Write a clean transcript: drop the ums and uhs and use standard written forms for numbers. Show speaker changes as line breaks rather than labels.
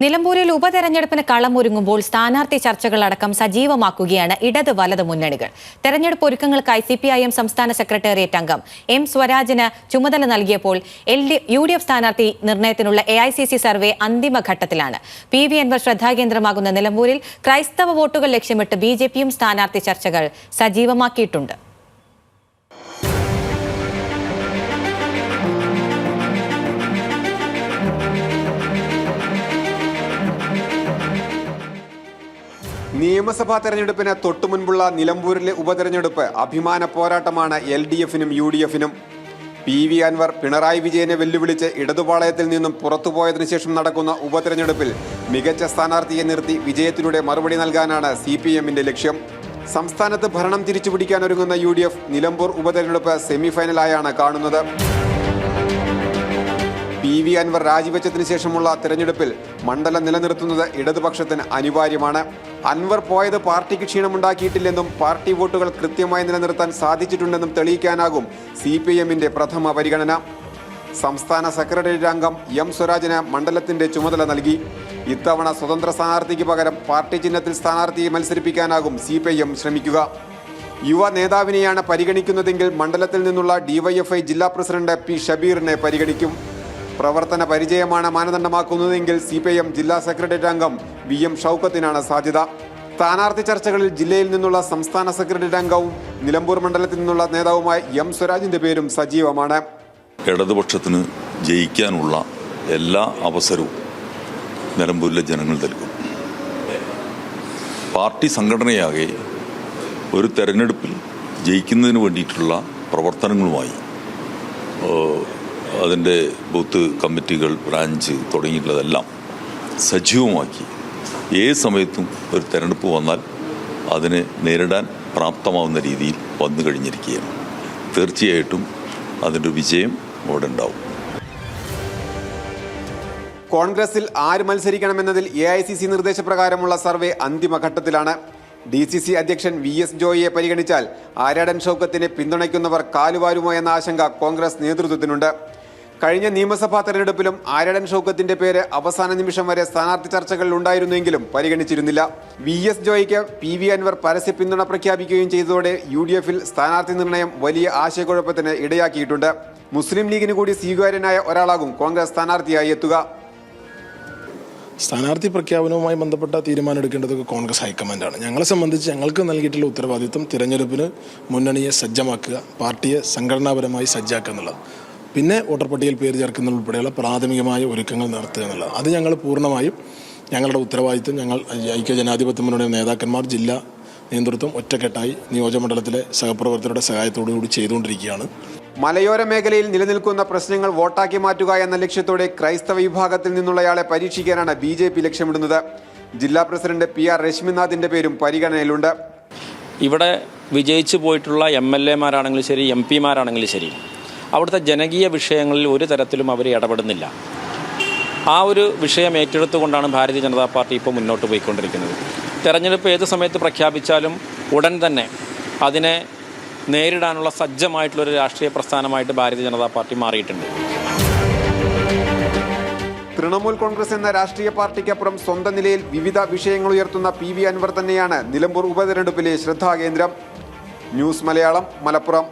നിലമ്പൂരിൽ ഉപതെരഞ്ഞെടുപ്പിന് കളമൊരുങ്ങുമ്പോൾ സ്ഥാനാർത്ഥി ചർച്ചകളടക്കം സജീവമാക്കുകയാണ് ഇടത് വലത് മുന്നണികൾ. തെരഞ്ഞെടുപ്പ് ഒരുക്കങ്ങൾക്കായി CPIM സംസ്ഥാന സെക്രട്ടേറിയറ്റ് അംഗം M സ്വരാജിന് ചുമതല നൽകിയപ്പോൾ UDF സ്ഥാനാർത്ഥി നിർണയത്തിനുള്ള AICC സർവേ അന്തിമഘട്ടത്തിലാണ്. PV അൻവർ ശ്രദ്ധാകേന്ദ്രമാകുന്ന നിലമ്പൂരിൽ ക്രൈസ്തവ വോട്ടുകൾ ലക്ഷ്യമിട്ട് BJPയും സ്ഥാനാർത്ഥി ചർച്ചകൾ സജീവമാക്കിയിട്ടുണ്ട്.
നിയമസഭാ തെരഞ്ഞെടുപ്പിന് തൊട്ടുമുൻപുള്ള നിലമ്പൂരിലെ ഉപതെരഞ്ഞെടുപ്പ് അഭിമാന പോരാട്ടമാണ് LDFനും UDFനും. PV അൻവർ പിണറായി വിജയനെ വെല്ലുവിളിച്ച് ഇടതുപാളയത്തിൽ നിന്നും പുറത്തുപോയതിനു ശേഷം നടക്കുന്ന ഉപതെരഞ്ഞെടുപ്പിൽ മികച്ച സ്ഥാനാർത്ഥിയെ നിർത്തി വിജയത്തിലൂടെ മറുപടി നൽകാനാണ് CPMന്റെ ലക്ഷ്യം. സംസ്ഥാനത്ത് ഭരണം തിരിച്ചുപിടിക്കാൻ ഒരുങ്ങുന്ന UDF നിലമ്പൂർ ഉപതെരഞ്ഞെടുപ്പ് സെമിഫൈനലായാണ് കാണുന്നത്. PV അൻവർ രാജിവെച്ചതിനു ശേഷമുള്ള തെരഞ്ഞെടുപ്പിൽ മണ്ഡലം നിലനിർത്തുന്നത് ഇടതുപക്ഷത്തിന് അനിവാര്യമാണ്. അൻവർ പോയത് പാർട്ടിക്ക് ക്ഷീണമുണ്ടാക്കിയിട്ടില്ലെന്നും പാർട്ടി വോട്ടുകൾ കൃത്യമായി നിലനിർത്താൻ സാധിച്ചിട്ടുണ്ടെന്നും തെളിയിക്കാനാകും CPMന്റെ പ്രഥമ പരിഗണന. സംസ്ഥാന സെക്രട്ടേറിയറ്റ് അംഗം M സ്വരാജിന് മണ്ഡലത്തിന്റെ ചുമതല നൽകി. ഇത്തവണ സ്വതന്ത്ര സ്ഥാനാർത്ഥിക്ക് പകരം പാർട്ടി ചിഹ്നത്തിൽ സ്ഥാനാർത്ഥിയെ മത്സരിപ്പിക്കാനാകും CPIM ശ്രമിക്കുക. യുവ നേതാവിനെയാണ് പരിഗണിക്കുന്നതെങ്കിൽ മണ്ഡലത്തിൽ നിന്നുള്ള DYFI ജില്ലാ പ്രസിഡന്റ് P ഷബീറിനെ പരിഗണിക്കും. പ്രവർത്തന പരിചയമാണ് മാനദണ്ഡമാക്കുന്നതെങ്കിൽ CPIM ജില്ലാ സെക്രട്ടേറിയറ്റ് അംഗം VM ഷൗക്കത്തിനാണ് സാധ്യത. സ്ഥാനാർത്ഥി ചർച്ചകളിൽ ജില്ലയിൽ നിന്നുള്ള സംസ്ഥാന സെക്രട്ടേറിയറ്റ് അംഗവും നിലമ്പൂർ മണ്ഡലത്തിൽ നിന്നുള്ള നേതാവുമായ M സ്വരാജിന്റെ പേരും സജീവമാണ്.
ഇടതുപക്ഷത്തിന് ജയിക്കാനുള്ള എല്ലാ അവസരവും നിലമ്പൂരിലെ ജനങ്ങൾ നൽകും. പാർട്ടി സംഘടനയാകെ ഒരു തെരഞ്ഞെടുപ്പിൽ ജയിക്കുന്നതിന് വേണ്ടിയിട്ടുള്ള പ്രവർത്തനങ്ങളുമായി അതിൻ്റെ ബൂത്ത് കമ്മിറ്റികൾ, ബ്രാഞ്ച് തുടങ്ങിയിട്ടുള്ളതെല്ലാം സജീവമാക്കി ഏത് സമയത്തും ഒരു തെരഞ്ഞെടുപ്പ് വന്നാൽ അതിനെ നേരിടാൻ പ്രാപ്തമാവുന്ന രീതിയിൽ വന്നു കഴിഞ്ഞിരിക്കുകയാണ്. തീർച്ചയായിട്ടും അതിൻ്റെ വിജയം അവിടെ ഉണ്ടാവും.
കോൺഗ്രസിൽ ആര് മത്സരിക്കണമെന്നതിൽ AICC നിർദ്ദേശപ്രകാരമുള്ള സർവേ അന്തിമഘട്ടത്തിലാണ്. DCC അധ്യക്ഷൻ VS ജോയിയെ പരിഗണിച്ചാൽ ആര്യാടൻ ഷൗക്കത്തിനെ പിന്തുണയ്ക്കുന്നവർ കാലുവാരുമോ എന്ന ആശങ്ക കോൺഗ്രസ് നേതൃത്വത്തിനുണ്ട്. കഴിഞ്ഞ നിയമസഭാ തെരഞ്ഞെടുപ്പിലും ആര്യാടൻ ഷൗക്കത്തിന്റെ പേര് അവസാന നിമിഷം വരെ സ്ഥാനാർത്ഥി ചർച്ചകളിൽ ഉണ്ടായിരുന്നെങ്കിലും പരിഗണിച്ചിരുന്നില്ല. VS ജോയിക്ക് PV അൻവർ പരസ്യ പിന്തുണ പ്രഖ്യാപിക്കുകയും ചെയ്തതോടെ UDFൽ സ്ഥാനാർത്ഥി നിർണയം വലിയ ആശയക്കുഴപ്പത്തിന് ഇടയാക്കിയിട്ടുണ്ട്. മുസ്ലിം ലീഗിന് കൂടി സ്വീകാര്യനായ ഒരാളാകും കോൺഗ്രസ് സ്ഥാനാർത്ഥിയായി എത്തുക.
സ്ഥാനാർത്ഥി പ്രഖ്യാപനവുമായി ബന്ധപ്പെട്ട തീരുമാനം എടുക്കേണ്ടതൊക്കെ കോൺഗ്രസ് ഹൈക്കമാൻഡാണ്. ഞങ്ങളെ സംബന്ധിച്ച് ഞങ്ങൾക്ക് നൽകിയിട്ടുള്ള ഉത്തരവാദിത്വം തിരഞ്ഞെടുപ്പിന് മുന്നണിയെ സജ്ജമാക്കുക, പാർട്ടിയെ സംഘടനാപരമായി സജ്ജാക്കുക എന്നുള്ളത്, പിന്നെ വോട്ടർ പട്ടികയിൽ പേര് ചേർക്കുന്ന ഉൾപ്പെടെയുള്ള പ്രാഥമികമായ ഒരുക്കങ്ങൾ നടത്തുക എന്നുള്ളത്. അത് ഞങ്ങൾ പൂർണ്ണമായും ഞങ്ങളുടെ ഉത്തരവാദിത്വം ഞങ്ങൾ ഐക്യജനാധിപത്യ മുന്നണിയുടെ നേതാക്കന്മാർ, ജില്ലാ നേതൃത്വം ഒറ്റക്കെട്ടായി നിയോജകമണ്ഡലത്തിലെ സഹപ്രവർത്തകരുടെ സഹായത്തോടുകൂടി ചെയ്തുകൊണ്ടിരിക്കുകയാണ്.
മലയോര മേഖലയിൽ നിലനിൽക്കുന്ന പ്രശ്നങ്ങൾ വോട്ടാക്കി മാറ്റുക എന്ന ലക്ഷ്യത്തോടെ ക്രൈസ്തവ വിഭാഗത്തിൽ നിന്നുള്ളയാളെ പരീക്ഷിക്കാനാണ് BJP ലക്ഷ്യമിടുന്നത്. ജില്ലാ പ്രസിഡന്റ് PR രശ്മിനാഥിന്റെ പേരും പരിഗണനയിലുണ്ട്.
ഇവിടെ വിജയിച്ചു പോയിട്ടുള്ള MLAമാരാണെങ്കിലും ശരി, MP മാരാണെങ്കിലും ശരി, അവിടുത്തെ ജനകീയ വിഷയങ്ങളിൽ ഒരു തരത്തിലും അവർ ഇടപെടുന്നില്ല. ആ ഒരു വിഷയം ഏറ്റെടുത്തുകൊണ്ടാണ് ഭാരതീയ ജനതാ പാർട്ടി ഇപ്പോൾ മുന്നോട്ട് പോയിക്കൊണ്ടിരിക്കുന്നത്. തെരഞ്ഞെടുപ്പ് ഏത് സമയത്ത് പ്രഖ്യാപിച്ചാലും ഉടൻ തന്നെ അതിനെ നേരിടാനുള്ള സജ്ജമായിട്ടുള്ളൊരു രാഷ്ട്രീയ പ്രസ്ഥാനമായിട്ട് ഭാരതീയ ജനതാ പാർട്ടി മാറിയിട്ടുണ്ട്.
തൃണമൂൽ കോൺഗ്രസ് എന്ന രാഷ്ട്രീയ പാർട്ടിക്കപ്പുറം സ്വന്തം നിലയിൽ വിവിധ വിഷയങ്ങൾ ഉയർത്തുന്ന PV അൻവർ തന്നെയാണ് നിലമ്പൂർ ഉപതെരഞ്ഞെടുപ്പിലെ ശ്രദ്ധാകേന്ദ്രം. ന്യൂസ് മലയാളം, മലപ്പുറം.